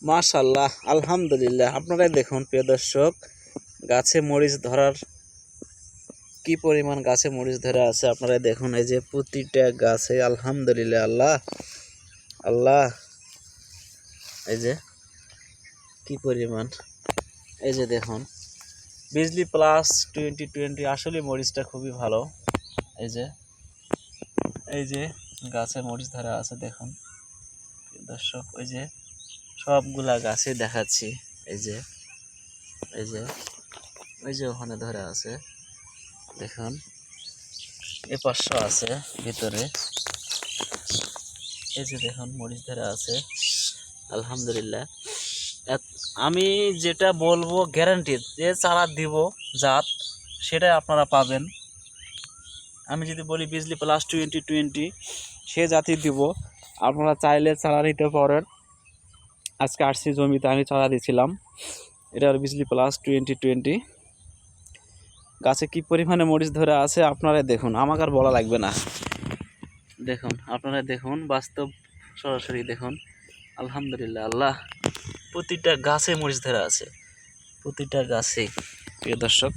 মাশাআল্লাহ, আলহামদুলিল্লাহ। আপনারাই দেখুন প্রিয় দর্শক, গাছে মরিচ ধরার কি পরিমাণ গাছে মরিচ ধরে আছে আপনারাই দেখুন। এই যে প্রতিটা গাছে আলহামদুলিল্লাহ, আল্লাহ আল্লাহ, এই যে কি পরিমাণ। এই যে দেখুন বিজলি প্লাস 2020, আসলে মরিচটা খুবই ভালো। এই যে গাছে মরিচ ধরা আছে দেখুন দর্শক, ওই যে সবগুলা গাছে দেখাচ্ছি। এই যে এই যে ওই যে ওখানে ধরে আছে দেখুন, এ পাশে আছে ভিতরে। এই যে দেখুন মরিচ ধরা আছে আলহামদুলিল্লাহ। আমি যেটা বলবো গ্যারান্টি, যে চারা দিব জাত সেটাই আপনারা পাবেন। আমি যদি বলি বিজলি প্লাস 2020 সে জাতি দিব, আপনারা চাইলে চারা নিতে পারেন। আজকে আসছি জমিতে, আমি চারা দিয়েছিলাম। এটা বিজলি প্লাস 2020। গাছে কি পরিমাণে মরিচ ধরে আছে আপনারা দেখুন, আমাকে আর বলা লাগবে না। দেখুন আপনারা দেখুন, বাস্তব সরাসরি দেখুন আলহামদুলিল্লাহ। আল্লাহ, প্রতিটা গাছে মরিচ ধরে আছে, প্রতিটা গাছে প্রিয় দর্শক।